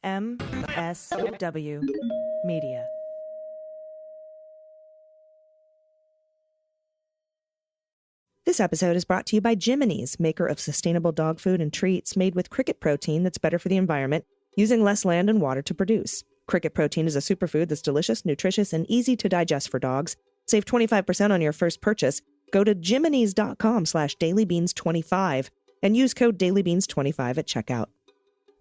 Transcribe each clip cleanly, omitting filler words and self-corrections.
MSW Media. This episode is brought to you by Jiminy's, maker of sustainable dog food and treats made with cricket protein that's better for the environment, using less land and water to produce. Cricket protein is a superfood that's delicious, nutritious, and easy to digest for dogs. Save 25% on your first purchase. Go to jiminys.com/dailybeans25 and use code dailybeans25 at checkout.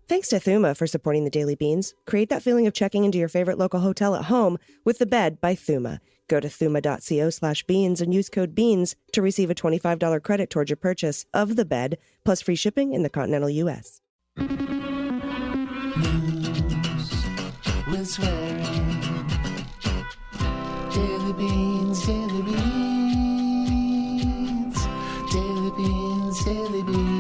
Thanks to Thuma for supporting the Daily Beans. Create that feeling of checking into your favorite local hotel at home with The Bed by Thuma. Go to thuma.co/beans and use code BEANS to receive a $25 credit towards your purchase of The Bed, plus free shipping in the continental U.S. News with swearing. Daily Beans, Daily Beans. Daily Beans, Daily Beans.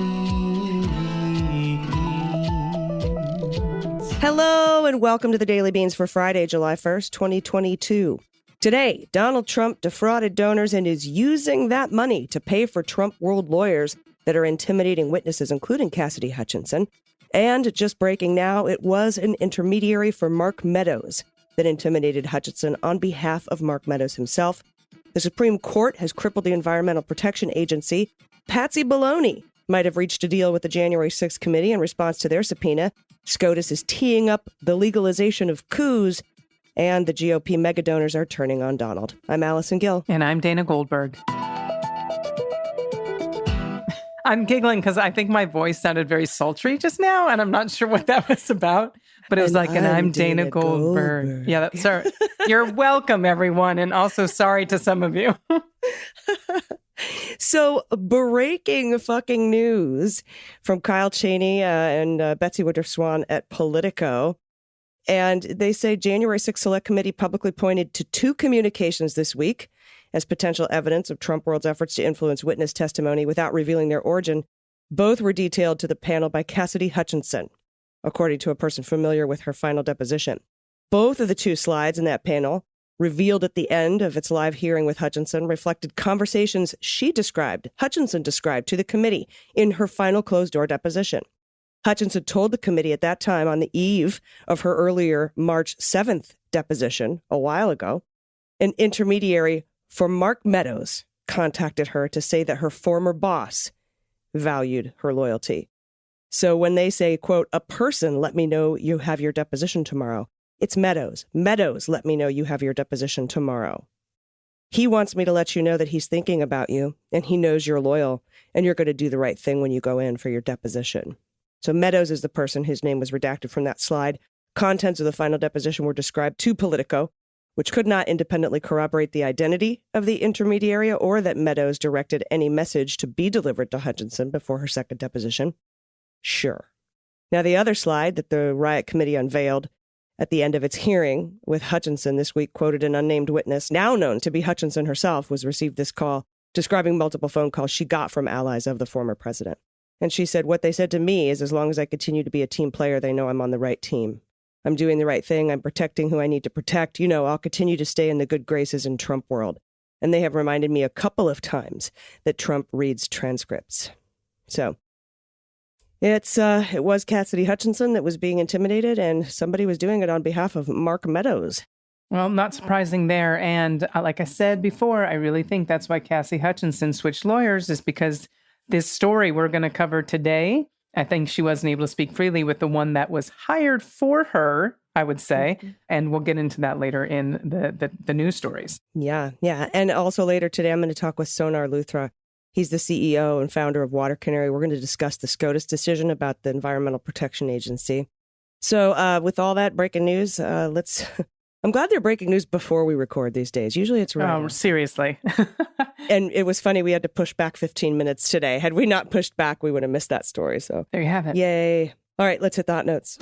Hello and welcome to the Daily Beans for Friday, July 1st, 2022. Today, Donald Trump defrauded donors and is using that money to pay for Trumpworld lawyers that are intimidating witnesses, including Cassidy Hutchinson. And just breaking now, it was an intermediary for Mark Meadows that intimidated Hutchinson on behalf of Mark Meadows himself. The Supreme Court has crippled the Environmental Protection Agency. Patsy Baloney might have reached a deal with the January 6th committee in response to their subpoena. SCOTUS is teeing up the legalization of coups, and the GOP megadonors are turning on Donald. I'm Allison Gill. And I'm Dana Goldberg. I'm giggling because I think my voice sounded very sultry just now, and I'm not sure what that was about. But it was and I'm Dana Goldberg. Yeah, that's right. You're welcome, everyone, and also sorry to some of you. So, breaking fucking news from Kyle Cheney and Betsy Woodruff Swan at Politico. And they say January 6th Select Committee publicly pointed to two communications this week as potential evidence of Trumpworld's efforts to influence witness testimony without revealing their origin. Both were detailed to the panel by Cassidy Hutchinson, according to a person familiar with her final deposition. Both of the two slides in that panel, revealed at the end of its live hearing with Hutchinson, reflected conversations Hutchinson described to the committee in her final closed-door deposition. Hutchinson told the committee at that time, on the eve of her earlier March 7th deposition a while ago, an intermediary for Mark Meadows contacted her to say that her former boss valued her loyalty. So when they say, quote, a person let me know you have your deposition tomorrow, it's Meadows. Meadows let me know you have your deposition tomorrow. He wants me to let you know that he's thinking about you and he knows you're loyal and you're going to do the right thing when you go in for your deposition. So Meadows is the person whose name was redacted from that slide. Contents of the final deposition were described to Politico, which could not independently corroborate the identity of the intermediary or that Meadows directed any message to be delivered to Hutchinson before her second deposition. Sure. Now, the other slide that the riot committee unveiled at the end of its hearing with Hutchinson this week quoted an unnamed witness, now known to be Hutchinson herself, was received this call describing multiple phone calls she got from allies of the former president. And she said, what they said to me is as long as I continue to be a team player, they know I'm on the right team. I'm doing the right thing. I'm protecting who I need to protect. You know, I'll continue to stay in the good graces in Trumpworld. And they have reminded me a couple of times that Trump reads transcripts. So it was Cassidy Hutchinson that was being intimidated, and somebody was doing it on behalf of Mark Meadows. Well, not surprising there. And like I said before, I really think that's why Cassidy Hutchinson switched lawyers, is because this story we're going to cover today, I think she wasn't able to speak freely with the one that was hired for her, I would say. Mm-hmm. And we'll get into that later in the news stories. Yeah. And also later today, I'm going to talk with Sonaar Luthra. He's the CEO and founder of Water Canary. We're going to discuss the SCOTUS decision about the Environmental Protection Agency. So with all that breaking news, I'm glad they're breaking news before we record these days. Usually it's right. Oh, seriously. And it was funny. We had to push back 15 minutes today. Had we not pushed back, we would have missed that story. So there you have it. Yay. All right, let's hit the hot notes.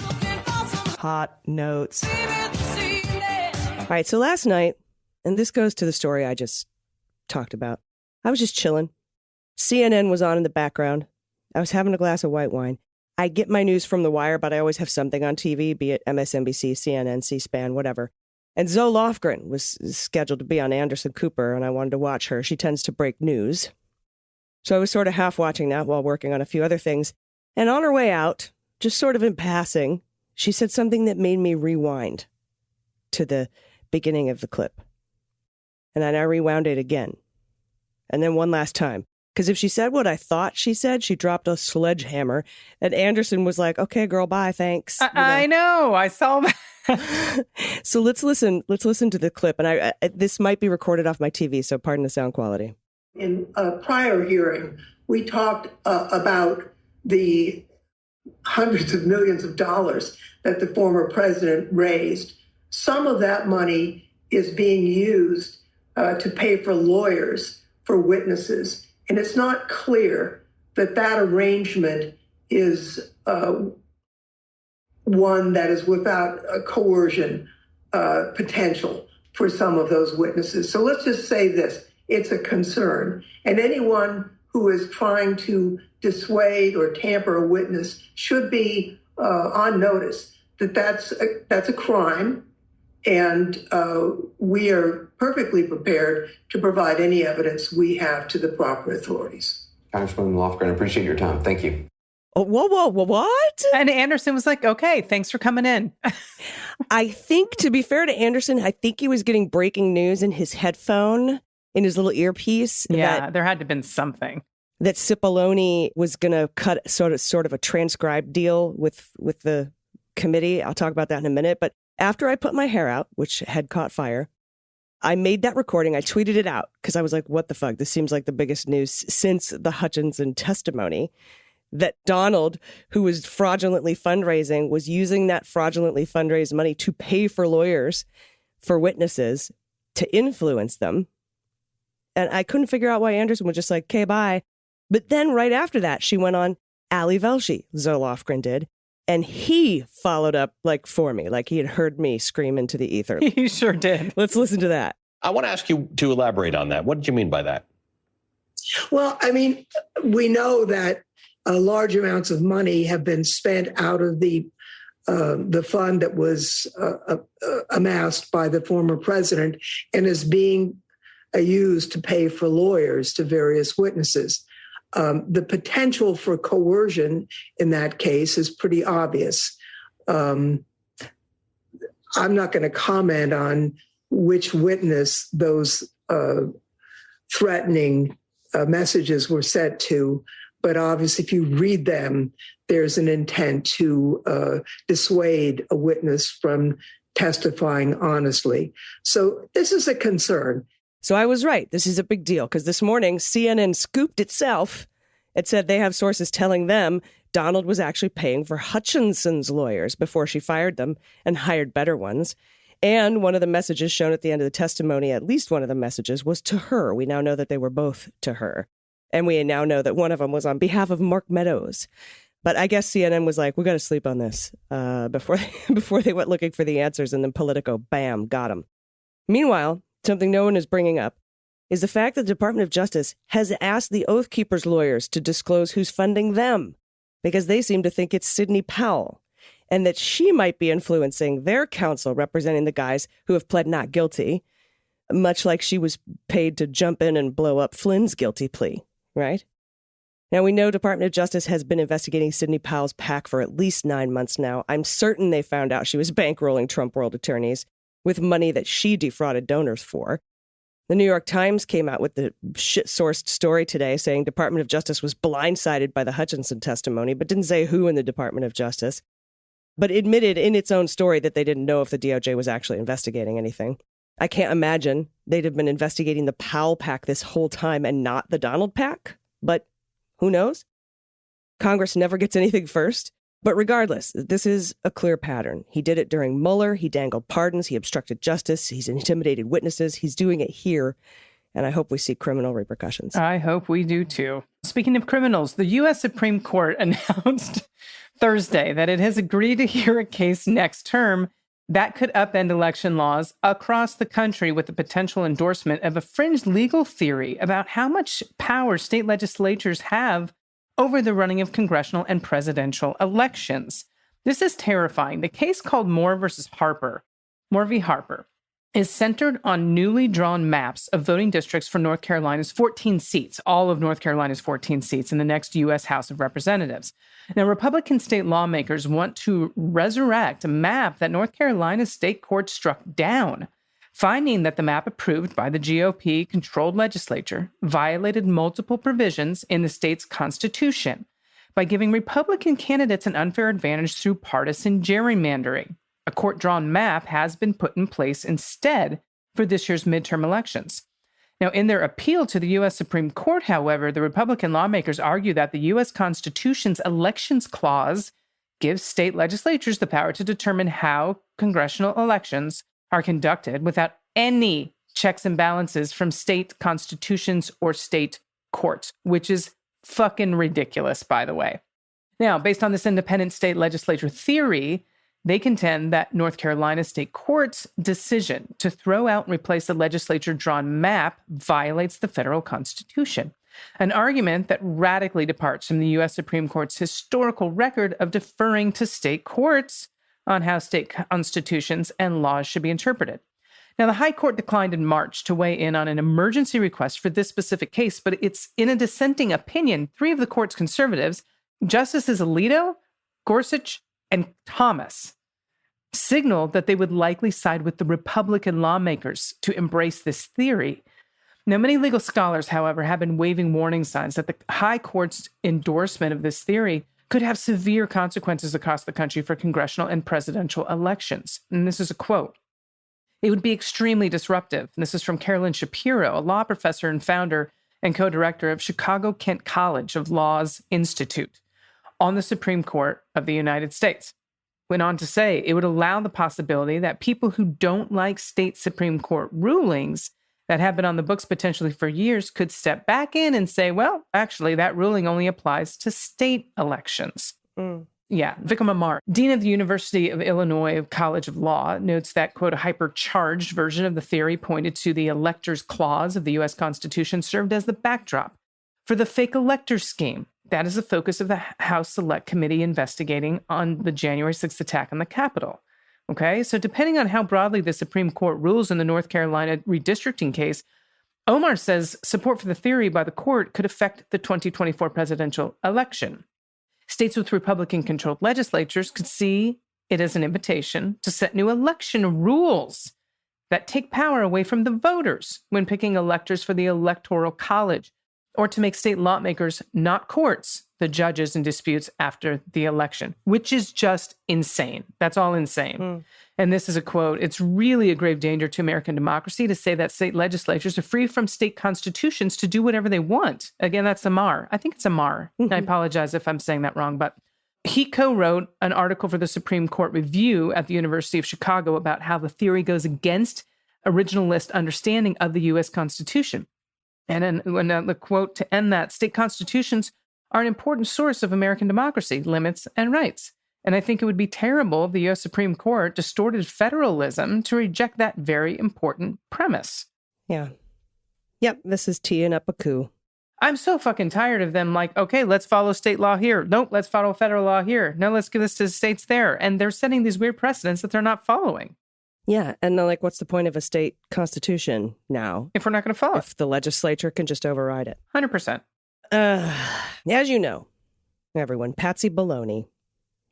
Hot notes. All right, so last night, and this goes to the story I just talked about, I was just chilling. CNN was on in the background. I was having a glass of white wine. I get my news from The Wire, but I always have something on TV, be it MSNBC, CNN, C-SPAN, whatever. And Zoe Lofgren was scheduled to be on Anderson Cooper, and I wanted to watch her. She tends to break news. So I was sort of half watching that while working on a few other things. And on her way out, just sort of in passing, she said something that made me rewind to the beginning of the clip. And then I rewound it again. And then one last time. Because if she said what I thought she said, she dropped a sledgehammer. And Anderson was like, okay, girl, bye, thanks. I know. I saw that. So let's listen to the clip. And this might be recorded off my TV, so pardon the sound quality. In a prior hearing, we talked about the hundreds of millions of dollars that the former president raised. Some of that money is being used to pay for lawyers, for witnesses. And it's not clear that that arrangement is one that is without a coercion potential for some of those witnesses. So let's just say this, it's a concern. And anyone who is trying to dissuade or tamper a witness should be on notice that that's a crime. And we are perfectly prepared to provide any evidence we have to the proper authorities. Congresswoman Lofgren, I appreciate your time. Thank you. Oh, whoa, what? And Anderson was like, okay, thanks for coming in. I think, to be fair to Anderson, I think he was getting breaking news in his headphone, in his little earpiece. Yeah, there had to have been something. That Cipollone was going to cut sort of a transcribed deal with the committee. I'll talk about that in a minute. But after I put my hair out, which had caught fire, I made that recording. I tweeted it out because I was like, what the fuck? This seems like the biggest news since the Hutchinson testimony, that Donald, who was fraudulently fundraising, was using that fraudulently fundraised money to pay for lawyers, for witnesses, to influence them. And I couldn't figure out why Anderson was just like, okay, bye. But then right after that, she went on Ali Velshi, Zoe Lofgren did. And he followed up for me, like he had heard me scream into the ether. He sure did. Let's listen to that. I want to ask you to elaborate on that. What did you mean by that? Well, I mean, we know that large amounts of money have been spent out of the fund that was amassed by the former president and is being used to pay for lawyers to various witnesses. The potential for coercion in that case is pretty obvious. I'm not going to comment on which witness those threatening messages were sent to, but obviously if you read them, there's an intent to dissuade a witness from testifying honestly. So this is a concern. So I was right. This is a big deal because this morning CNN scooped itself. It said they have sources telling them Donald was actually paying for Hutchinson's lawyers before she fired them and hired better ones. And one of the messages shown at the end of the testimony, at least one of the messages, was to her. We now know that they were both to her. And we now know that one of them was on behalf of Mark Meadows. But I guess CNN was like, we got to sleep on this before they went looking for the answers. And then Politico, bam, got them. Meanwhile, something no one is bringing up is the fact that the Department of Justice has asked the Oath Keepers lawyers to disclose who's funding them because they seem to think it's Sidney Powell and that she might be influencing their counsel representing the guys who have pled not guilty, much like she was paid to jump in and blow up Flynn's guilty plea, right? Now, we know Department of Justice has been investigating Sidney Powell's PAC for at least 9 months now. I'm certain they found out she was bankrolling Trumpworld attorneys with money that she defrauded donors for. The New York Times came out with the shit-sourced story today saying Department of Justice was blindsided by the Hutchinson testimony, but didn't say who in the Department of Justice, but admitted in its own story that they didn't know if the DOJ was actually investigating anything. I can't imagine they'd have been investigating the Powell PAC this whole time and not the Donald PAC, but who knows? Congress never gets anything first. But regardless, this is a clear pattern. He did it during Mueller. He dangled pardons. He obstructed justice. He's intimidated witnesses. He's doing it here. And I hope we see criminal repercussions. I hope we do, too. Speaking of criminals, the U.S. Supreme Court announced Thursday that it has agreed to hear a case next term that could upend election laws across the country with the potential endorsement of a fringe legal theory about how much power state legislatures have over the running of congressional and presidential elections. This is terrifying. The case called Moore v. Harper, is centered on newly drawn maps of voting districts for North Carolina's 14 seats, all of North Carolina's 14 seats in the next U.S. House of Representatives. Now, Republican state lawmakers want to resurrect a map that North Carolina's state court struck down, finding that the map approved by the GOP-controlled legislature violated multiple provisions in the state's constitution by giving Republican candidates an unfair advantage through partisan gerrymandering. A court-drawn map has been put in place instead for this year's midterm elections. Now, in their appeal to the U.S. Supreme Court, however, the Republican lawmakers argue that the U.S. Constitution's Elections Clause gives state legislatures the power to determine how congressional elections are conducted without any checks and balances from state constitutions or state courts, which is fucking ridiculous, by the way. Now, based on this independent state legislature theory, they contend that North Carolina state court's decision to throw out and replace the legislature-drawn map violates the federal constitution, an argument that radically departs from the U.S. Supreme Court's historical record of deferring to state courts on how state constitutions and laws should be interpreted. Now, the High Court declined in March to weigh in on an emergency request for this specific case, but it's in a dissenting opinion, 3 of the court's conservatives, Justices Alito, Gorsuch, and Thomas, signaled that they would likely side with the Republican lawmakers to embrace this theory. Now, many legal scholars, however, have been waving warning signs that the High Court's endorsement of this theory could have severe consequences across the country for congressional and presidential elections. And this is a quote. It would be extremely disruptive. And this is from Carolyn Shapiro, a law professor and founder and co-director of Chicago-Kent College of Law's Institute on the Supreme Court of the United States. Went on to say it would allow the possibility that people who don't like state Supreme Court rulings that have been on the books potentially for years could step back in and say, well, actually, that ruling only applies to state elections. Yeah, Vikram Amar, dean of the University of Illinois College of Law, notes that, quote, a hypercharged version of the theory pointed to the electors clause of the U.S. Constitution served as the backdrop for the fake elector scheme. That is the focus of the House Select Committee investigating on the January 6th attack on the Capitol. Okay, so depending on how broadly the Supreme Court rules in the North Carolina redistricting case, Omar says support for the theory by the court could affect the 2024 presidential election. States with Republican-controlled legislatures could see it as an invitation to set new election rules that take power away from the voters when picking electors for the Electoral College, or to make state lawmakers, not courts, the judges in disputes after the election, which is just insane. That's all insane. And this is a quote, it's really a grave danger to American democracy to say that state legislatures are free from state constitutions to do whatever they want. Again, that's Amar. I think it's Amar. I apologize if I'm saying that wrong, but he co-wrote an article for the Supreme Court Review at the University of Chicago about how the theory goes against originalist understanding of the U.S. Constitution. And then the quote to end that, state constitutions are an important source of American democracy, limits, and rights. And I think it would be terrible if the U.S. Supreme Court distorted federalism to reject that very important premise. Yeah. Yep, this is teeing up a coup. I'm so fucking tired of them like, okay, let's follow state law here. Nope, let's follow federal law here. No, let's give this to the states there. And they're setting these weird precedents that they're not following. Yeah, and then, like, what's the point of a state constitution now? If we're not going to follow it. If the legislature can just override it. 100%. As you know, everyone, Patsy Baloney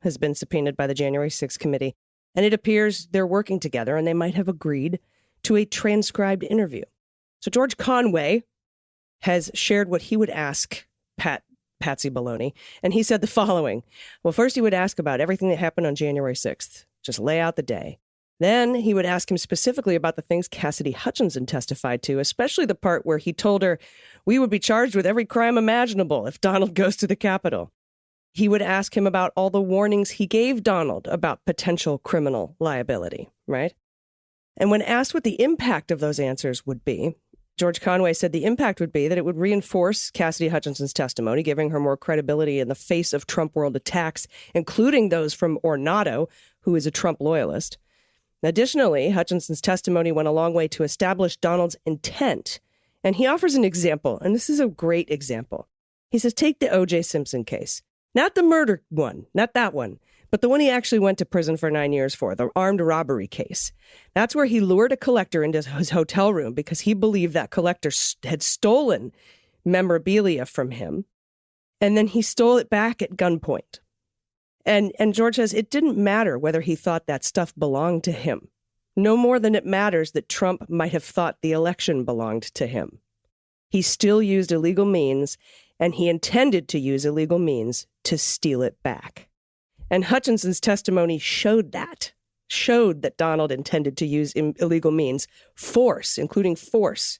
has been subpoenaed by the January 6th committee, and it appears they're working together and they might have agreed to a transcribed interview. So George Conway has shared what he would ask Patsy Baloney, and he said the following. Well, first he would ask about everything that happened on January 6th, just lay out the day. Then he would ask him specifically about the things Cassidy Hutchinson testified to, especially the part where he told her we would be charged with every crime imaginable if Donald goes to the Capitol. He would ask him about all the warnings he gave Donald about potential criminal liability, right? And when asked what the impact of those answers would be, George Conway said the impact would be that it would reinforce Cassidy Hutchinson's testimony, giving her more credibility in the face of Trumpworld attacks, including those from Ornato, who is a Trump loyalist. Additionally, Hutchinson's testimony went a long way to establish Donald's intent. And he offers an example, and this is a great example. He says, take the O.J. Simpson case. Not the murder one, not that one, But the one he actually went to prison for 9 years for, the armed robbery case, that's where he lured a collector into his hotel room because he believed that collector had stolen memorabilia from him. And then he stole it back at gunpoint. And George says it didn't matter whether he thought that stuff belonged to him. No more than it matters that Trump might have thought the election belonged to him. He still used illegal means, and he intended to use illegal means to steal it back. And Hutchinson's testimony showed that Donald intended to use illegal means, force, including force,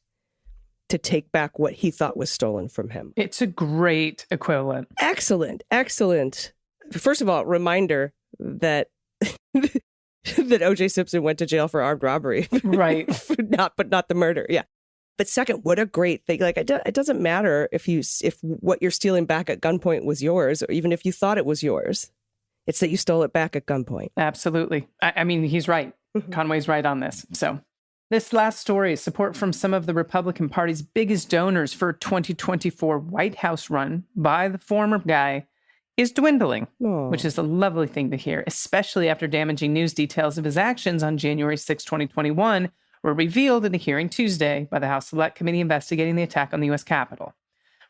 to take back what he thought was stolen from him. It's a great equivalent. Excellent, excellent. First of all, reminder that that O.J. Simpson went to jail for armed robbery. Right. But not the murder. Yeah. But second, what a great thing. Like, it doesn't matter if what you're stealing back at gunpoint was yours, or even if you thought it was yours. It's that you stole it back at gunpoint. Absolutely. I mean, he's right. Conway's right on this. So this last story is support from some of the Republican Party's biggest donors for 2024 White House run by the former guy is dwindling, which is a lovely thing to hear, especially after damaging news details of his actions on January 6, 2021 were revealed in a hearing Tuesday by the House Select Committee investigating the attack on the U.S. Capitol.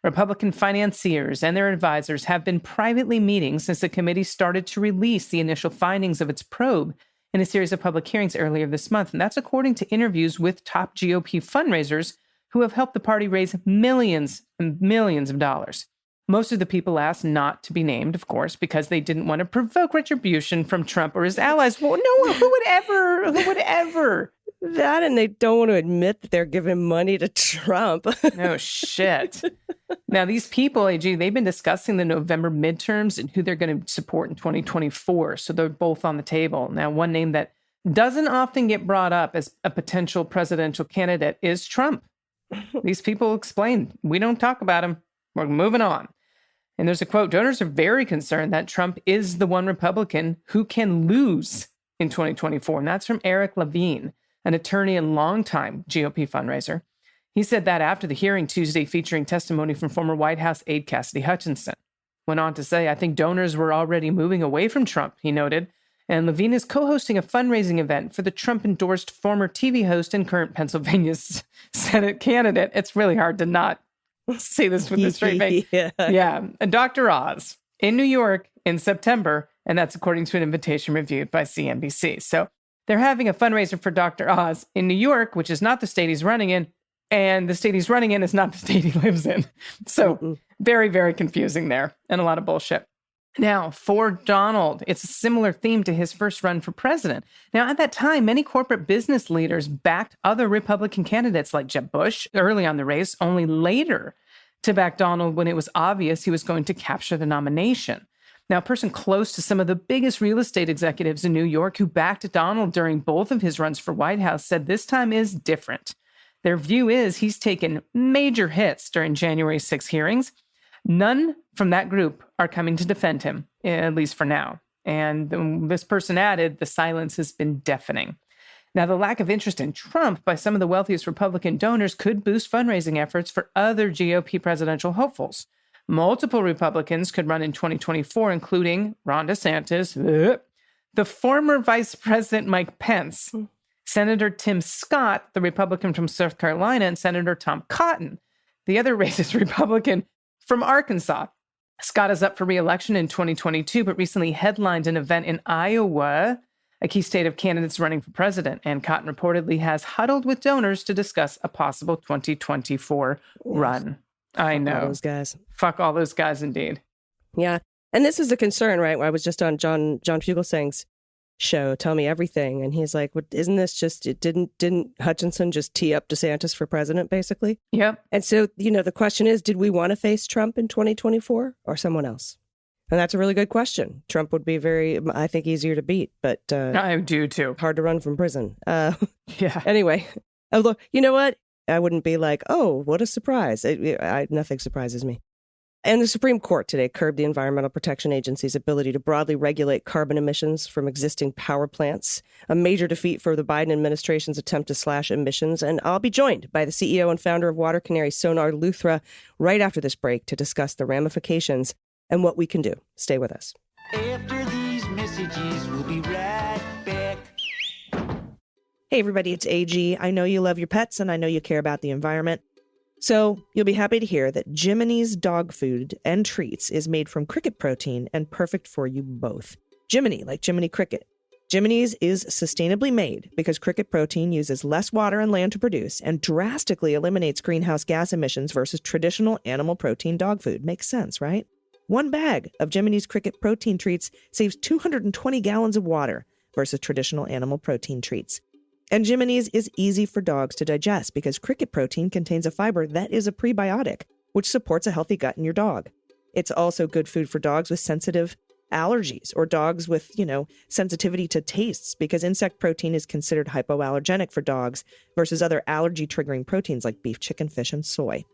Republican financiers and their advisors have been privately meeting since the committee started to release the initial findings of its probe in a series of public hearings earlier this month. And that's according to interviews with top GOP fundraisers who have helped the party raise millions and millions of dollars. Most of the people asked not to be named, of course, because they didn't want to provoke retribution from Trump or his allies. Well, no, who would ever? That, and they don't want to admit that they're giving money to Trump. No shit. Now, these people, AG, they've been discussing the November midterms and who they're going to support in 2024. So they're both on the table. Now, one name that doesn't often get brought up as a potential presidential candidate is Trump. These people explain, we don't talk about him. We're moving on. And there's a quote, donors are very concerned that Trump is the one Republican who can lose in 2024. And that's from Eric Levine, an attorney and longtime GOP fundraiser. He said that after the hearing Tuesday featuring testimony from former White House aide Cassidy Hutchinson. Went on to say, I think donors were already moving away from Trump, he noted. And Levine is co-hosting a fundraising event for the Trump-endorsed former TV host and current Pennsylvania Senate candidate. It's really hard to not say this with a straight face. Yeah. And Dr. Oz in New York in September, and that's according to an invitation reviewed by CNBC. So they're having a fundraiser for Dr. Oz in New York, which is not the state he's running in, and the state he's running in is not the state he lives in. So very, very confusing there, and a lot of bullshit. Now, for Donald, it's a similar theme to his first run for president. Now, at that time, many corporate business leaders backed other Republican candidates like Jeb Bush early on the race, only later to back Donald when it was obvious he was going to capture the nomination. Now, a person close to some of the biggest real estate executives in New York who backed Donald during both of his runs for White House said this time is different. Their view is he's taken major hits during January 6 hearings. None from that group are coming to defend him, at least for now. And this person added, the silence has been deafening. Now, the lack of interest in Trump by some of the wealthiest Republican donors could boost fundraising efforts for other GOP presidential hopefuls. Multiple Republicans could run in 2024, including Ron DeSantis, the former Vice President Mike Pence, Senator Tim Scott, the Republican from South Carolina, and Senator Tom Cotton, the other racist Republican from Arkansas. Scott is up for re-election in 2022, but recently headlined an event in Iowa, a key state of candidates running for president. And Cotton reportedly has huddled with donors to discuss a possible 2024 run. I know. All those guys. Fuck all those guys, indeed. Yeah. And this is a concern, right? I was just on John Fugelsang's show, Tell Me Everything. And he's like, isn't this just, didn't Hutchinson just tee up DeSantis for president, basically? Yep. And so, the question is, did we want to face Trump in 2024 or someone else? And that's a really good question. Trump would be I think, easier to beat, but I do too. Hard to run from prison. Yeah. Anyway, although, you know what? I wouldn't be like, oh, what a surprise. Nothing surprises me. And the Supreme Court today curbed the Environmental Protection Agency's ability to broadly regulate carbon emissions from existing power plants, a major defeat for the Biden administration's attempt to slash emissions. And I'll be joined by the CEO and founder of Water Canary, Sonaar Luthra, right after this break to discuss the ramifications and what we can do. Stay with us. After these messages. We'll be right back. Hey everybody, it's AG. I know you love your pets and I know you care about the environment. So you'll be happy to hear that Jiminy's dog food and treats is made from cricket protein and perfect for you both. Jiminy, like Jiminy Cricket. Jiminy's is sustainably made because cricket protein uses less water and land to produce and drastically eliminates greenhouse gas emissions versus traditional animal protein dog food. Makes sense, right? One bag of Jiminy's cricket protein treats saves 220 gallons of water versus traditional animal protein treats. And Jiminy's is easy for dogs to digest because cricket protein contains a fiber that is a prebiotic, which supports a healthy gut in your dog. It's also good food for dogs with sensitive allergies or dogs with, sensitivity to tastes because insect protein is considered hypoallergenic for dogs versus other allergy-triggering proteins like beef, chicken, fish, and soy.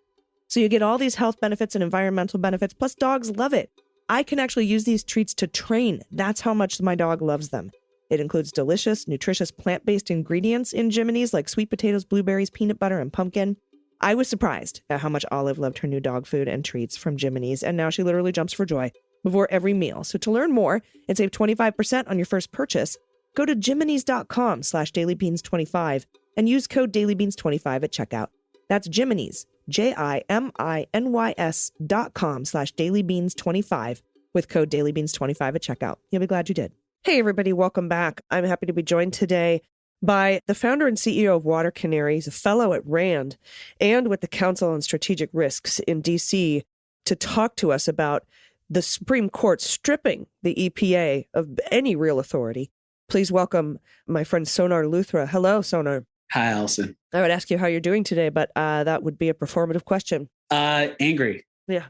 So you get all these health benefits and environmental benefits, plus dogs love it. I can actually use these treats to train. That's how much my dog loves them. It includes delicious, nutritious plant-based ingredients in Jiminy's like sweet potatoes, blueberries, peanut butter, and pumpkin. I was surprised at how much Olive loved her new dog food and treats from Jiminy's, and now she literally jumps for joy before every meal. So to learn more and save 25% on your first purchase, go to jiminys.com/dailybeans25 and use code dailybeans25 at checkout. That's Jiminy's, JIMINYS.com/dailybeans25 with code dailybeans25 at checkout. You'll be glad you did. Hey, everybody, welcome back. I'm happy to be joined today by the founder and CEO of Water Canaries, a fellow at RAND, and with the Council on Strategic Risks in D.C. to talk to us about the Supreme Court stripping the EPA of any real authority. Please welcome my friend Sonaar Luthra. Hello, Sonaar. Hi, Allison. I would ask you how you're doing today, but that would be a performative question. Angry. Yeah.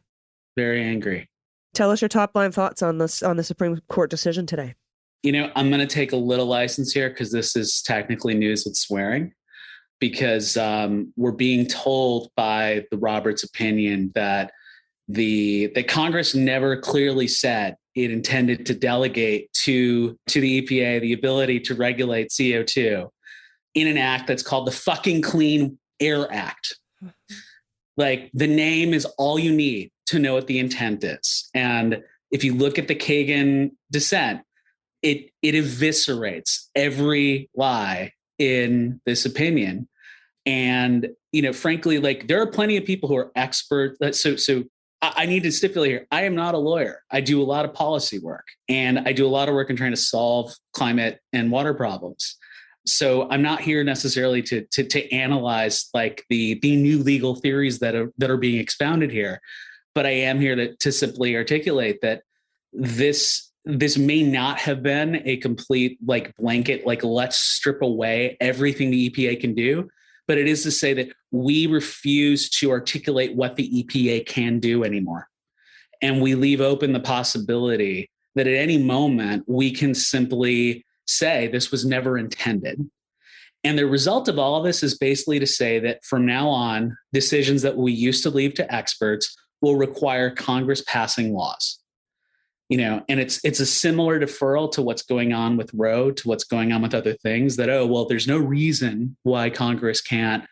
Very angry. Tell us your top-line thoughts on the Supreme Court decision today. I'm going to take a little license here because this is technically news with swearing, because we're being told by the Roberts opinion that that Congress never clearly said it intended to delegate to the EPA the ability to regulate CO2 in an act that's called the fucking Clean Air Act. Like, the name is all you need to know what the intent is. And if you look at the Kagan dissent, it eviscerates every lie in this opinion. And, frankly, like, there are plenty of people who are experts. So I need to stipulate here, I am not a lawyer. I do a lot of policy work, and I do a lot of work in trying to solve climate and water problems. So I'm not here necessarily to analyze like the new legal theories that are being expounded here, but I am here to simply articulate that this may not have been a complete like blanket, like let's strip away everything the EPA can do, but it is to say that we refuse to articulate what the EPA can do anymore. And we leave open the possibility that at any moment we can simply say this was never intended. And the result of all of this is basically to say that from now on, decisions that we used to leave to experts will require Congress passing laws. And it's a similar deferral to what's going on with Roe, to what's going on with other things that, there's no reason why Congress can't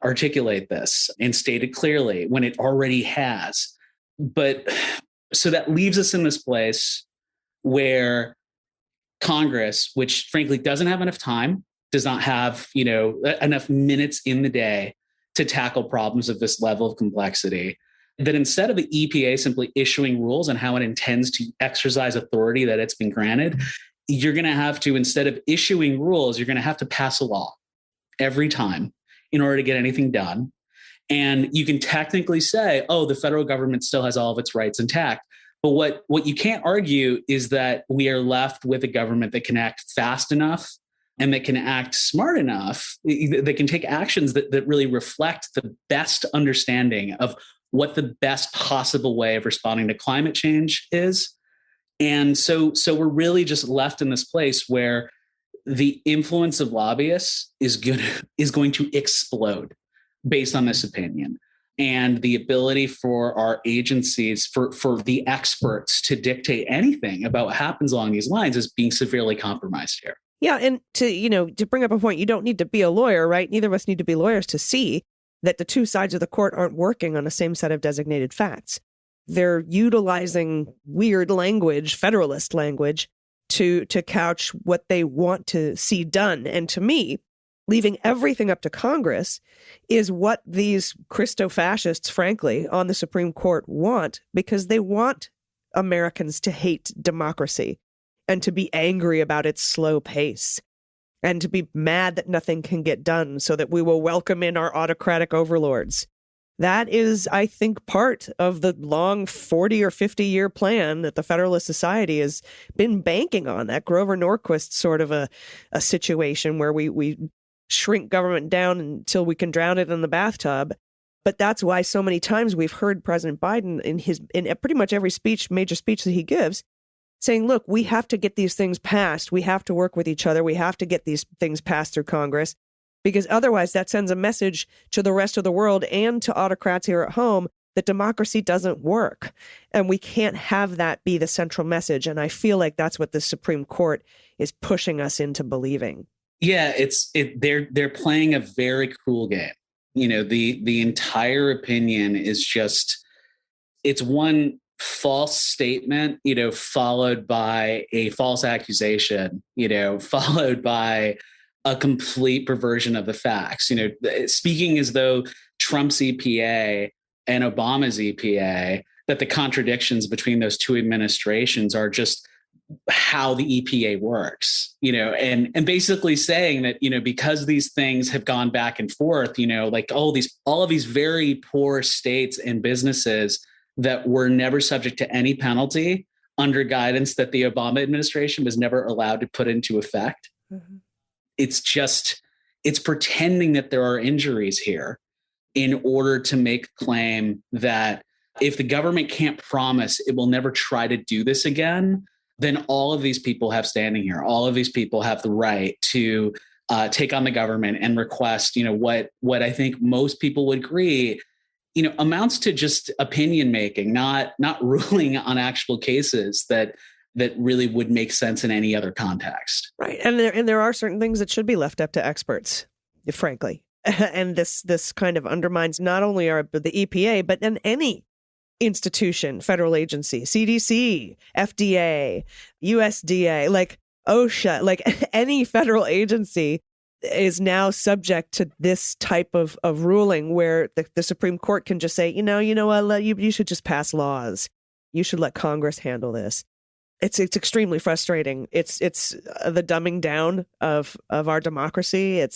articulate this and state it clearly when it already has. But so that leaves us in this place where Congress, which frankly doesn't have enough time, does not have, enough minutes in the day to tackle problems of this level of complexity, that instead of the EPA simply issuing rules on how it intends to exercise authority that it's been granted, you're going to have to, instead of issuing rules, you're going to have to pass a law every time in order to get anything done. And you can technically say, the federal government still has all of its rights intact. But what you can't argue is that we are left with a government that can act fast enough and that can act smart enough, that can take actions that really reflect the best understanding of what the best possible way of responding to climate change is. And so we're really just left in this place where the influence of lobbyists is going to explode based on this opinion. And the ability for our agencies, for the experts to dictate anything about what happens along these lines is being severely compromised here. Yeah, and to bring up a point, you don't need to be a lawyer, right? Neither of us need to be lawyers to see that the two sides of the court aren't working on the same set of designated facts. They're utilizing weird language, federalist language, to couch what they want to see done. And to me, leaving everything up to Congress is what these Christo-fascists, frankly, on the Supreme Court want, because they want Americans to hate democracy and to be angry about its slow pace and to be mad that nothing can get done so that we will welcome in our autocratic overlords. That is, I think, part of the long 40 or 50-year plan that the Federalist Society has been banking on, that Grover Norquist sort of a situation where we shrink government down until we can drown it in the bathtub. But that's why so many times we've heard President Biden in pretty much every major speech that he gives, saying, look, we have to get these things passed. We have to work with each other. We have to get these things passed through Congress, because otherwise that sends a message to the rest of the world and to autocrats here at home that democracy doesn't work. And we can't have that be the central message. And I feel like that's what the Supreme Court is pushing us into believing. Yeah, they're playing a very cruel game. The entire opinion is just, it's one false statement, followed by a false accusation, followed by a complete perversion of the facts, speaking as though Trump's EPA and Obama's EPA, that the contradictions between those two administrations are just how the EPA works, and basically saying that, because these things have gone back and forth, like all of these very poor states and businesses that were never subject to any penalty under guidance that the Obama administration was never allowed to put into effect. Mm-hmm. It's pretending that there are injuries here in order to make a claim that if the government can't promise it will never try to do this again, then all of these people have standing here. All of these people have the right to take on the government and request, what I think most people would agree, amounts to just opinion making, not ruling on actual cases that really would make sense in any other context. Right. And there are certain things that should be left up to experts, frankly. And this kind of undermines not only the EPA, but then any institution, federal agency, CDC, FDA, USDA, like OSHA, like any federal agency is now subject to this type of ruling where the Supreme Court can just say, you know what, you should just pass laws. You should let Congress handle this. It's extremely frustrating. It's the dumbing down of our democracy.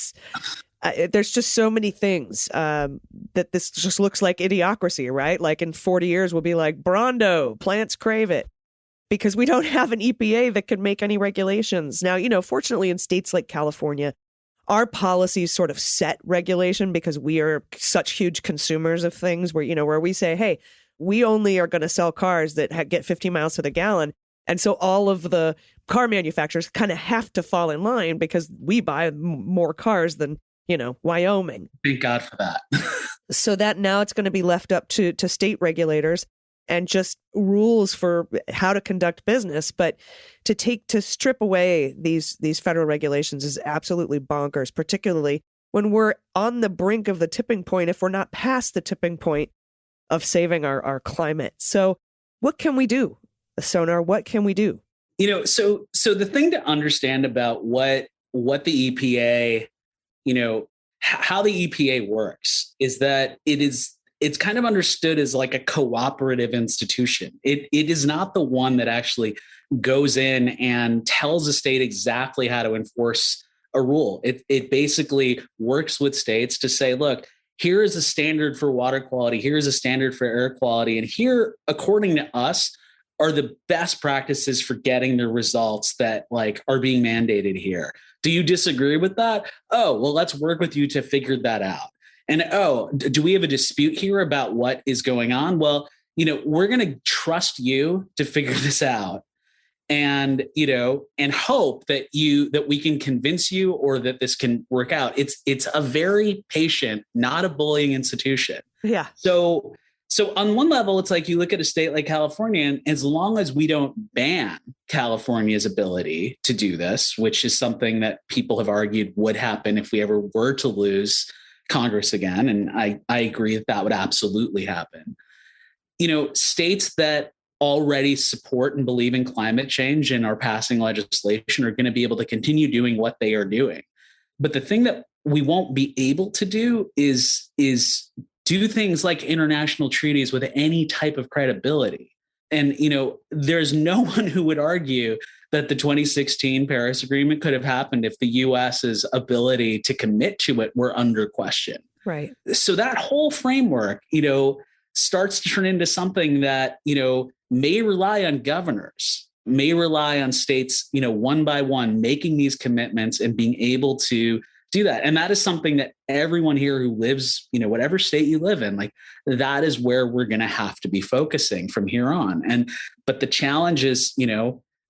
There's just so many things that this just looks like idiocracy, right? Like in 40 years, we'll be like, Brondo, plants crave it, because we don't have an EPA that can make any regulations. Now, fortunately, in states like California, our policies sort of set regulation because we are such huge consumers of things where we say, hey, we only are going to sell cars that get 50 miles to the gallon. And so all of the car manufacturers kind of have to fall in line because we buy more cars than, Wyoming. Thank God for that. So that now it's going to be left up to state regulators and just rules for how to conduct business. But to strip away these federal regulations is absolutely bonkers, particularly when we're on the brink of the tipping point, if we're not past the tipping point of saving our climate. So what can we do, Sonar? What can we do? So the thing to understand about what the EPA, how the EPA works is that it's kind of understood as like a cooperative institution. It is not the one that actually goes in and tells a state exactly how to enforce a rule. It basically works with states to say, look, here is a standard for water quality. Here is a standard for air quality. And here, according to us, are the best practices for getting the results that are being mandated here. Do you disagree with that? Oh, well, let's work with you to figure that out. And do we have a dispute here about what is going on? Well, we're going to trust you to figure this out, and hope that we can convince you or that this can work out. It's a very patient, not a bullying institution. Yeah. So on one level, it's like you look at a state like California, and as long as we don't ban California's ability to do this, which is something that people have argued would happen if we ever were to lose Congress again, and I agree that would absolutely happen. States that already support and believe in climate change and are passing legislation are going to be able to continue doing what they are doing. But the thing that we won't be able to do is do things like international treaties with any type of credibility. And, there's no one who would argue that the 2016 Paris Agreement could have happened if the US's ability to commit to it were under question. Right. So that whole framework, starts to turn into something that, may rely on governors, may rely on states, one by one, making these commitments and being able to do that. And that is something that everyone here who lives, whatever state you live in, like that is where we're going to have to be focusing from here on. But the challenge is,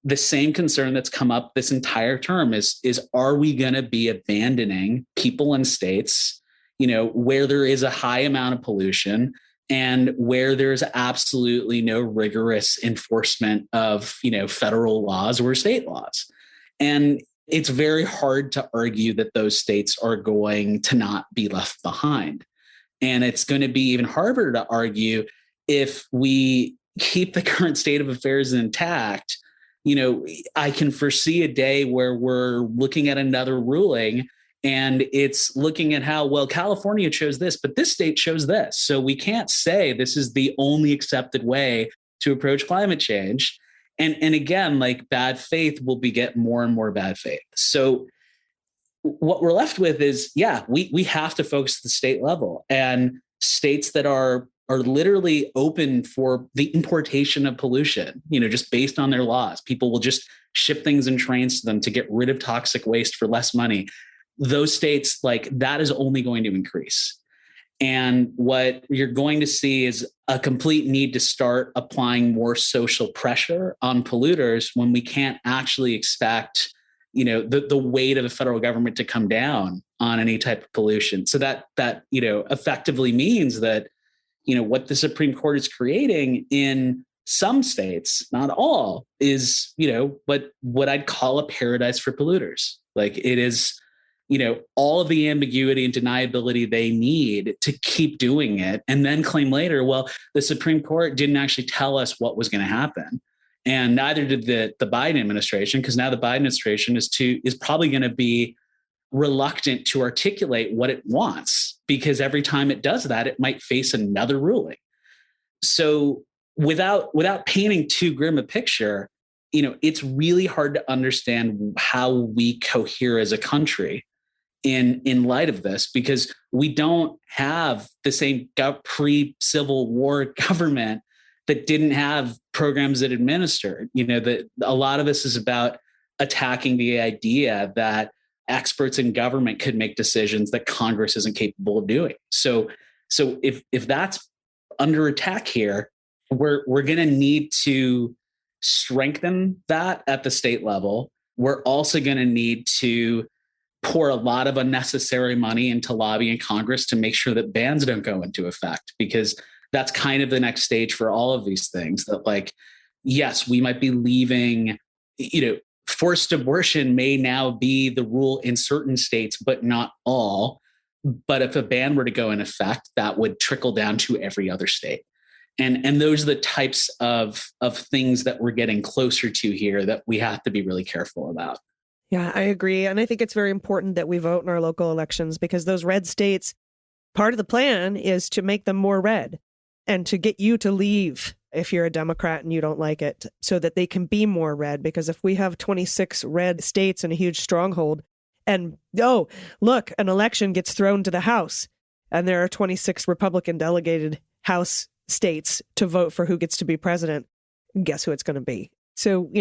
the same concern that's come up this entire term is are we going to be abandoning people and states, where there is a high amount of pollution and where there's absolutely no rigorous enforcement of, federal laws or state laws. And it's very hard to argue that those states are going to not be left behind. And it's going to be even harder to argue if we keep the current state of affairs intact. I can foresee a day where we're looking at another ruling and it's looking at how, well, California chose this, but this state chose this. So we can't say this is the only accepted way to approach climate change. And again, like bad faith will beget more and more bad faith. So what we're left with is, we have to focus at the state level, and states that are literally open for the importation of pollution, just based on their laws. People will just ship things in trains to them to get rid of toxic waste for less money. Those states, like that is only going to increase. And what you're going to see is a complete need to start applying more social pressure on polluters when we can't actually expect, the weight of the federal government to come down on any type of pollution. So that effectively means that, what the Supreme Court is creating in some states, not all, is, what I'd call a paradise for polluters. Like it is, all of the ambiguity and deniability they need to keep doing it and then claim later, well, the Supreme Court didn't actually tell us what was going to happen. And neither did the Biden administration, because now the Biden administration is probably going to be reluctant to articulate what it wants, because every time it does that, it might face another ruling. So without painting too grim a picture, it's really hard to understand how we cohere as a country in light of this, because we don't have the same pre-Civil War government that didn't have programs that administered. That a lot of this is about attacking the idea that experts in government could make decisions that Congress isn't capable of doing. So if that's under attack here, we're going to need to strengthen that at the state level. We're also going to need to pour a lot of unnecessary money into lobbying Congress to make sure that bans don't go into effect, because that's kind of the next stage for all of these things. That, like, yes, we might be leaving, forced abortion may now be the rule in certain states, but not all. But if a ban were to go in effect, that would trickle down to every other state. And those are the types of things that we're getting closer to here that we have to be really careful about. Yeah, I agree. And I think it's very important that we vote in our local elections, because those red states, part of the plan is to make them more red and to get you to leave if you're a Democrat and you don't like it, so that they can be more red. Because if we have 26 red states and a huge stronghold, and look, an election gets thrown to the House and there are 26 Republican delegated House states to vote for who gets to be president, guess who it's going to be? So,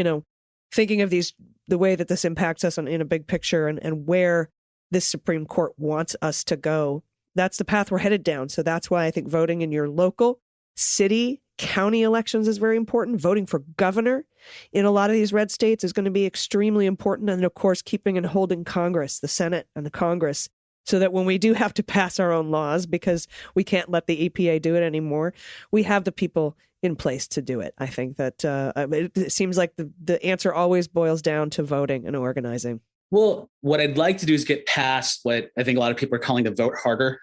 thinking of the way that this impacts us in a big picture and where this Supreme Court wants us to go, that's the path we're headed down. So that's why I think voting in your local, city, county elections is very important. Voting for governor in a lot of these red states is going to be extremely important. And of course, keeping and holding Congress, the Senate and the Congress, so that when we do have to pass our own laws, because we can't let the EPA do it anymore, we have the people in place to do it. I think that it seems like the answer always boils down to voting and organizing. Well, what I'd like to do is get past what I think a lot of people are calling the vote harder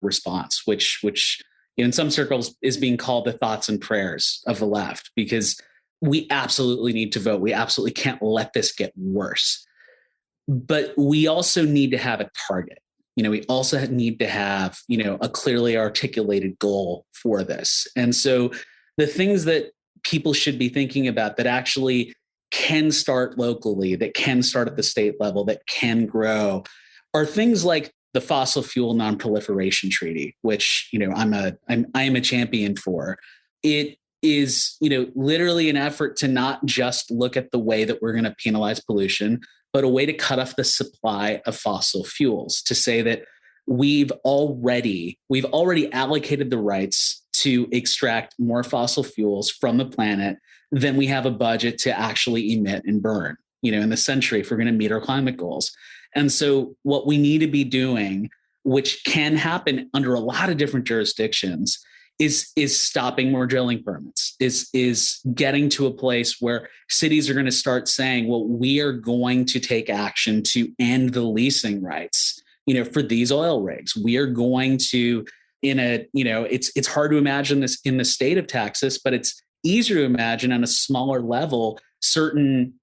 response, which in some circles is being called the thoughts and prayers of the left, because we absolutely need to vote. We absolutely can't let this get worse. But we also need to have a target. We also need to have, a clearly articulated goal for this. And so the things that people should be thinking about that actually can start locally, that can start at the state level, that can grow, are things like the Fossil Fuel Non-Proliferation Treaty, which, I am a champion for. It is, literally an effort to not just look at the way that we're going to penalize pollution, but a way to cut off the supply of fossil fuels, to say that we've already allocated the rights to extract more fossil fuels from the planet than we have a budget to actually emit and burn, in the century, if we're going to meet our climate goals. And so what we need to be doing, which can happen under a lot of different jurisdictions, is stopping more drilling permits, is getting to a place where cities are going to start saying, well, we are going to take action to end the leasing rights, for these oil rigs. We are going to, it's hard to imagine this in the state of Texas, but it's easier to imagine on a smaller level, certain,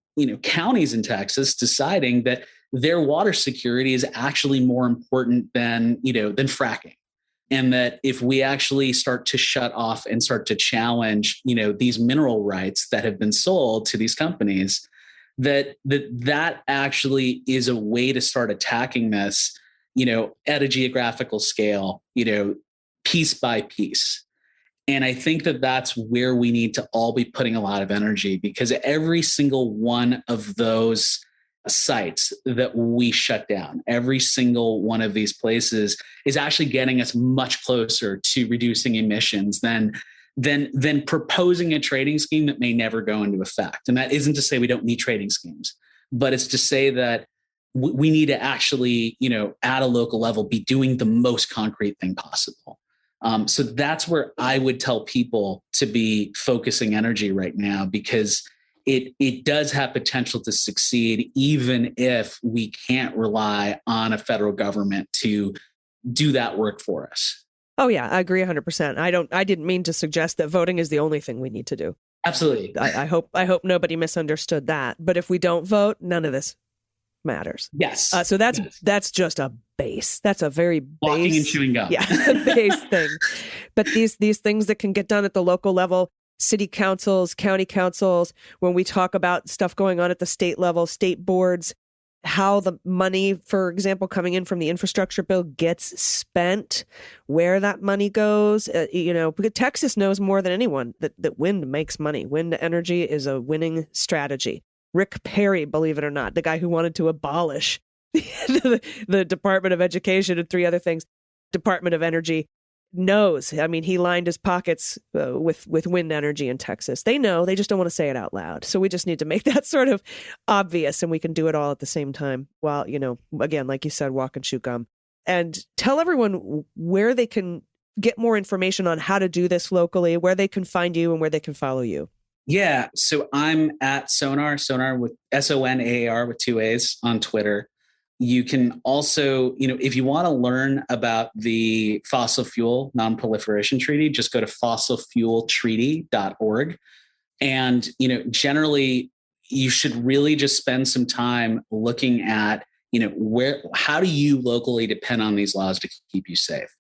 counties in Texas deciding that their water security is actually more important than fracking. And that if we actually start to shut off and start to challenge, these mineral rights that have been sold to these companies, that actually is a way to start attacking this, at a geographical scale, piece by piece. And I think that that's where we need to all be putting a lot of energy, because every single one of those sites that we shut down, every single one of these places is actually getting us much closer to reducing emissions than proposing a trading scheme that may never go into effect. And that isn't to say we don't need trading schemes, but it's to say that we need to actually, at a local level, be doing the most concrete thing possible. So that's where I would tell people to be focusing energy right now, because it does have potential to succeed, even if we can't rely on a federal government to do that work for us. Oh, yeah, I agree 100%. I didn't mean to suggest that voting is the only thing we need to do. Absolutely. I hope nobody misunderstood that. But if we don't vote, none of this matters. Yes. So that's just a base. That's a very base. Walking and chewing gum. Yeah, base thing. But these things that can get done at the local level, city councils, county councils, when we talk about stuff going on at the state level, state boards, how the money, for example, coming in from the infrastructure bill gets spent, where that money goes, because Texas knows more than anyone that wind makes money. Wind energy is a winning strategy. Rick Perry, believe it or not, the guy who wanted to abolish the Department of Education and 3 other things, Department of Energy, knows. I mean, he lined his pockets with wind energy in Texas. They know, they just don't want to say it out loud. So we just need to make that sort of obvious, and we can do it all at the same time while, again, like you said, walk and chew gum. And tell everyone where they can get more information on how to do this locally, where they can find you and where they can follow you. Yeah. So I'm at Sonar with SONAAR with 2 A's on Twitter. You can also, if you want to learn about the Fossil Fuel Non-Proliferation Treaty, just go to fossilfueltreaty.org. And, generally, you should really just spend some time looking at, how do you locally depend on these laws to keep you safe?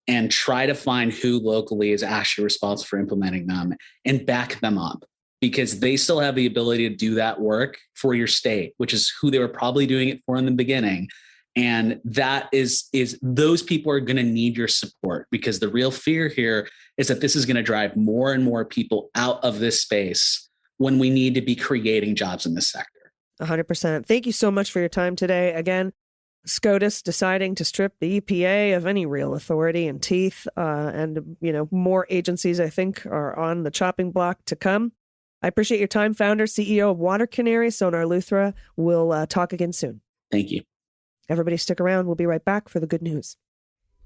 And try to find who locally is actually responsible for implementing them and back them up, because they still have the ability to do that work for your state, which is who they were probably doing it for in the beginning. And that is those people are going to need your support, because the real fear here is that this is going to drive more and more people out of this space when we need to be creating jobs in this sector. 100%. Thank you so much for your time today. Again, SCOTUS deciding to strip the EPA of any real authority and teeth, and more agencies, I think, are on the chopping block to come. I appreciate your time, founder, CEO of Water Canary, Sonaar Luthra. We'll talk again soon. Thank you. Everybody stick around. We'll be right back for the good news.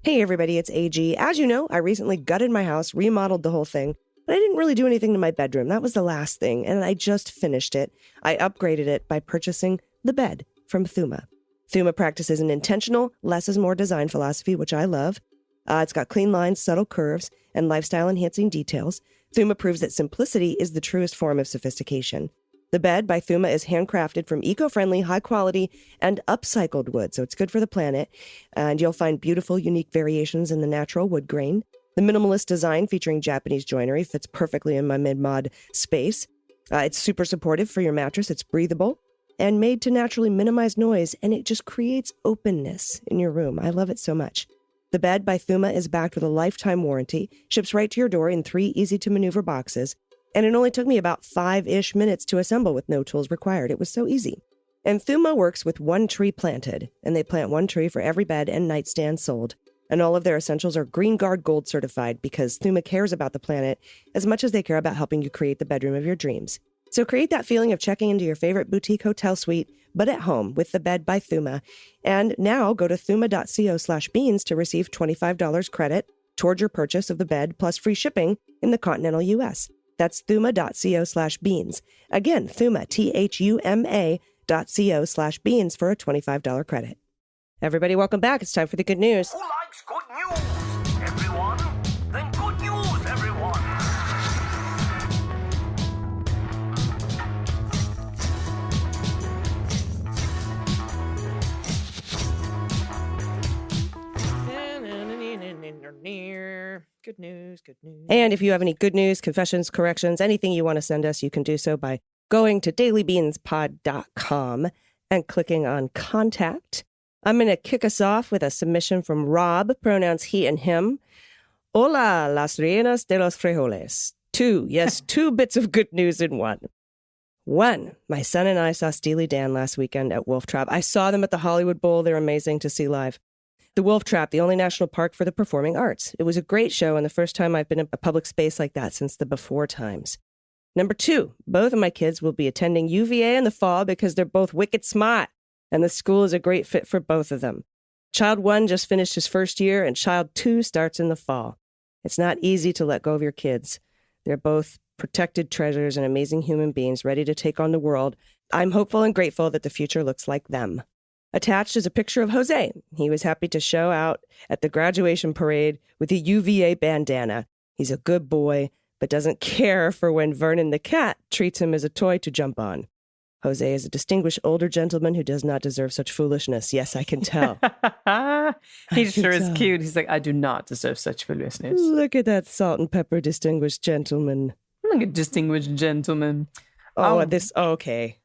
Hey, everybody, it's AG. As you know, I recently gutted my house, remodeled the whole thing, but I didn't really do anything to my bedroom. That was the last thing, and I just finished it. I upgraded it by purchasing the bed from Thuma. Thuma practices an intentional, less is more design philosophy, which I love. It's got clean lines, subtle curves, and lifestyle-enhancing details. Thuma proves that simplicity is the truest form of sophistication. The bed by Thuma is handcrafted from eco-friendly, high-quality, and upcycled wood, so it's good for the planet. And you'll find beautiful, unique variations in the natural wood grain. The minimalist design featuring Japanese joinery fits perfectly in my mid-mod space. It's super supportive for your mattress. It's breathable and made to naturally minimize noise, and it just creates openness in your room. I love it so much. The bed by Thuma is backed with a lifetime warranty, ships right to your door in 3 easy-to-maneuver boxes, and it only took me about 5-ish minutes to assemble with no tools required. It was so easy. And Thuma works with one tree planted, and they plant one tree for every bed and nightstand sold. And all of their essentials are Green Guard Gold certified because Thuma cares about the planet as much as they care about helping you create the bedroom of your dreams. So create that feeling of checking into your favorite boutique hotel suite, but at home with the bed by Thuma. And now go to thuma.co/beans to receive $25 credit toward your purchase of the bed plus free shipping in the continental U.S. That's thuma.co/beans. Again, Thuma, THUMA.co/beans for a $25 credit. Everybody, welcome back. It's time for the good news. Who likes good news, everyone? Then good news, everyone. Good news, good news. And if you have any good news, confessions, corrections, anything you want to send us, you can do so by going to dailybeanspod.com and clicking on contact. I'm going to kick us off with a submission from Rob, pronouns he and him. Hola, las reinas de los frijoles. Two bits of good news in one. One, my son and I saw Steely Dan last weekend at Wolf Trap. I saw them at the Hollywood Bowl. They're amazing to see live. The Wolf Trap, the only national park for the performing arts. It was a great show and the first time I've been in a public space like that since the before times. Number two, both of my kids will be attending UVA in the fall because they're both wicked smart. And the school is a great fit for both of them. Child 1 just finished his first year, and Child 2 starts in the fall. It's not easy to let go of your kids. They're both protected treasures and amazing human beings ready to take on the world. I'm hopeful and grateful that the future looks like them. Attached is a picture of Jose. He was happy to show out at the graduation parade with a UVA bandana. He's a good boy, but doesn't care for when Vernon the cat treats him as a toy to jump on. Jose is a distinguished older gentleman who does not deserve such foolishness. Yes, I can tell. He sure is cute. He's like, I do not deserve such foolishness. Look at that salt and pepper distinguished gentleman. Look at distinguished gentleman. Okay.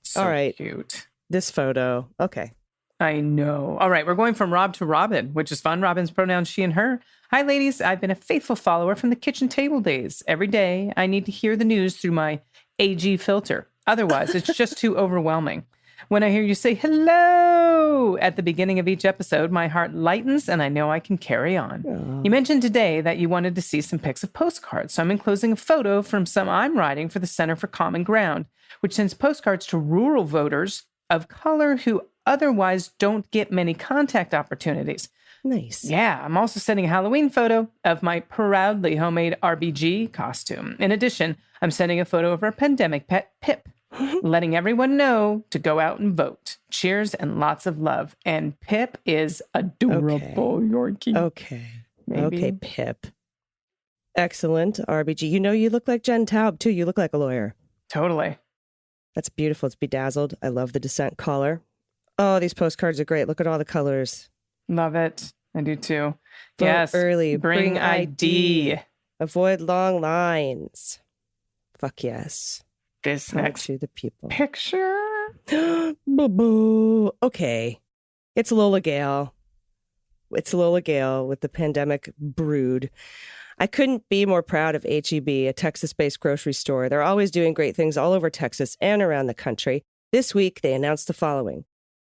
So all right. Cute. This photo. Okay. I know. All right, we're going from Rob to Robin, which is fun. Robin's pronouns she and her. Hi, ladies. I've been a faithful follower from the kitchen table days. Every day, I need to hear the news through my AG filter. Otherwise, it's just too overwhelming. When I hear you say hello at the beginning of each episode, my heart lightens and I know I can carry on. Aww. You mentioned today that you wanted to see some pics of postcards, so I'm enclosing a photo from some I'm writing for the Center for Common Ground, which sends postcards to rural voters of color who otherwise don't get many contact opportunities. Nice. Yeah, I'm also sending a Halloween photo of my proudly homemade RBG costume. In addition, I'm sending a photo of our pandemic pet, Pip, letting everyone know to go out and vote. Cheers and lots of love. And Pip is adorable, Yorkie. Okay. Maybe. Okay, Pip. Excellent, RBG. You know, you look like Jen Taub, too. You look like a lawyer. Totally. That's beautiful. It's bedazzled. I love the Descent collar. Oh, these postcards are great. Look at all the colors. Love it. I do, too. Vote yes. early. Bring ID. Avoid long lines. Fuck yes. This next to the people. picture. Boo-boo. Okay. It's Lola Gale. It's Lola Gale with the pandemic brood. I couldn't be more proud of H-E-B, a Texas-based grocery store. They're always doing great things all over Texas and around the country. This week, they announced the following.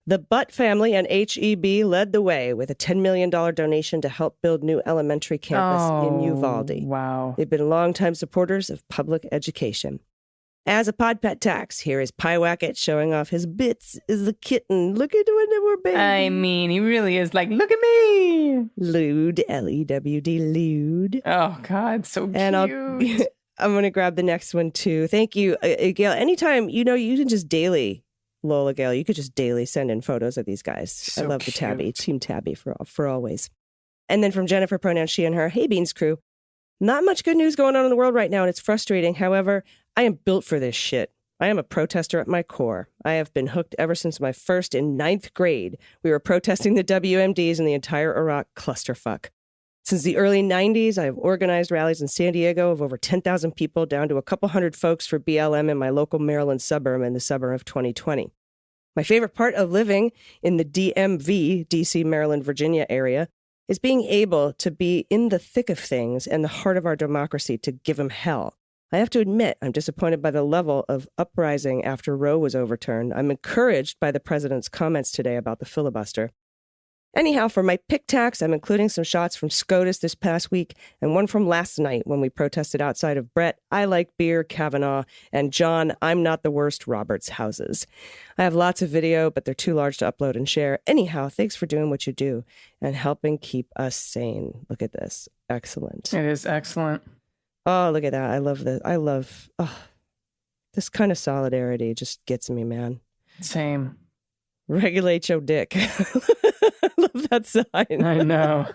The Butt family and H-E-B led the way with a $10 million donation to help build new elementary campus in Uvalde. Wow. They've been longtime supporters of public education. As a pod pet tax, here is Pyewacket showing off his bits as a kitten. Look at when they were babies. I mean, he really is like, look at me. Lewd, L-E-W-D, lewd. Oh, God, so cute. And I'm going to grab the next one, too. Thank you, Gail. Anytime, you can just daily, Lola Gale, you could just daily send in photos of these guys. So I love the cute. Tabby, Team Tabby for always. And then from Jennifer, pronouns she and her, hey, Beans crew. Not much good news going on in the world right now, and it's frustrating. However, I am built for this shit. I am a protester at my core. I have been hooked ever since my first in 9th grade. We were protesting the WMDs and the entire Iraq clusterfuck. Since the early 90s, I have organized rallies in San Diego of over 10,000 people down to a couple hundred folks for BLM in my local Maryland suburb in the summer of 2020. My favorite part of living in the DMV, DC, Maryland, Virginia area is being able to be in the thick of things and the heart of our democracy to give them hell. I have to admit, I'm disappointed by the level of uprising after Roe was overturned. I'm encouraged by the president's comments today about the filibuster. Anyhow, for my pick tax, I'm including some shots from SCOTUS this past week and one from last night when we protested outside of Brett, I Like Beer, Kavanaugh, and John, I'm Not the Worst, Roberts' houses. I have lots of video, but they're too large to upload and share. Anyhow, thanks for doing what you do and helping keep us sane. Look at this. Excellent. It is excellent. Oh, look at that. I love this. This kind of solidarity just gets me, man. Same. Regulate your dick. I love that sign. I know.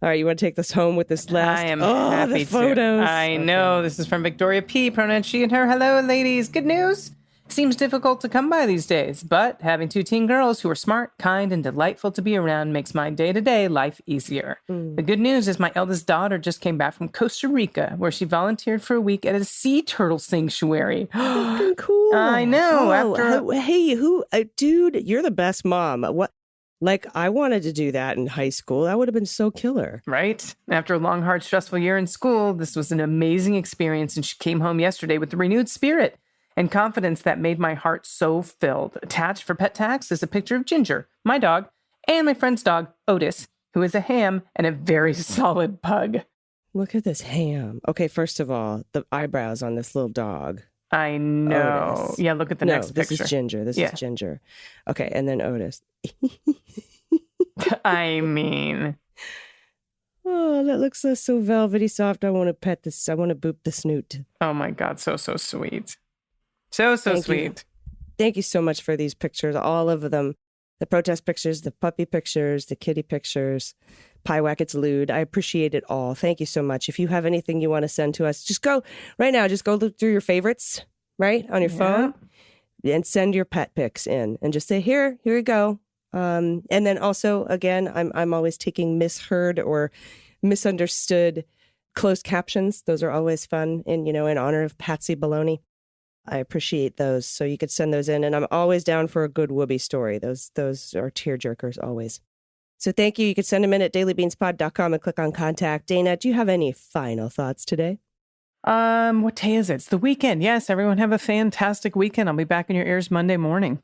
All right, you want to take this home with this last? I am happy the photos. To. I know. This is from Victoria P. Pronouns she and her. Hello, ladies. Good news. Seems difficult to come by these days, but having 2 teen girls who are smart, kind, and delightful to be around makes my day-to-day life easier. The good news is my eldest daughter just came back from Costa Rica, where she volunteered for a week at a sea turtle sanctuary. Fucking cool. I know. Dude, you're the best mom. What? Like, I wanted to do that in high school. That would have been so killer. Right? After a long, hard, stressful year in school, this was an amazing experience, and she came home yesterday with a renewed spirit and confidence that made my heart so filled. Attached for pet tax is a picture of Ginger, my dog, and my friend's dog, Otis, who is a ham and a very solid pug. Look at this ham. Okay, first of all, the eyebrows on this little dog. I know. Otis. Yeah, look at the next picture. This is Ginger. This is Ginger. Okay, and then Otis. I mean... Oh, that looks so velvety soft. I want to pet this. I want to boop the snoot. Oh my God, so sweet. So sweet. Thank you so much for these pictures, all of them. The protest pictures, the puppy pictures, the kitty pictures, Pyewacket's lewd. I appreciate it all. Thank you so much. If you have anything you want to send to us, just go look through your favorites, right, on your phone, and send your pet pics in and just say, here you go. And then also, again, I'm always taking misheard or misunderstood closed captions. Those are always fun in honor of Patsy Baloney. I appreciate those. So you could send those in, and I'm always down for a good whoopee story. Those are tearjerkers always. So thank you. You could send them in at dailybeanspod.com and click on contact. Dana, do you have any final thoughts today? What day is it? It's the weekend. Yes, everyone have a fantastic weekend. I'll be back in your ears Monday morning.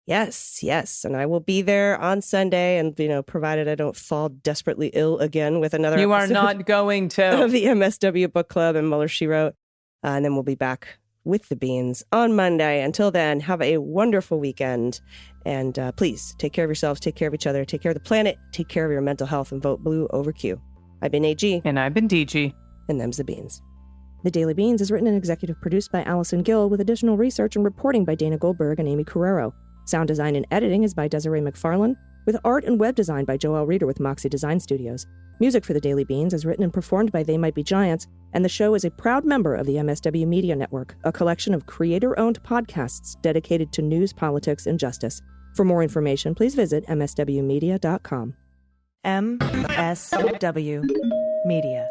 Yes. And I will be there on Sunday, and, provided I don't fall desperately ill again with another You are episode not going to. of the MSW Book Club and Mueller, She Wrote. And then we'll be back with the beans on Monday. Until then, have a wonderful weekend. And please take care of yourselves, take care of each other, take care of the planet, take care of your mental health, and vote blue over Q. I've been AG. And I've been DG. And them's the beans. The Daily Beans is written and executive produced by Allison Gill with additional research and reporting by Dana Goldberg and Aimee Carrero. Sound design and editing is by Desiree McFarlane, with art and web design by Joelle Reeder with Moxie Design Studios. Music for The Daily Beans is written and performed by They Might Be Giants, and the show is a proud member of the MSW Media Network, a collection of creator-owned podcasts dedicated to news, politics, and justice. For more information, please visit mswmedia.com. MSW Media.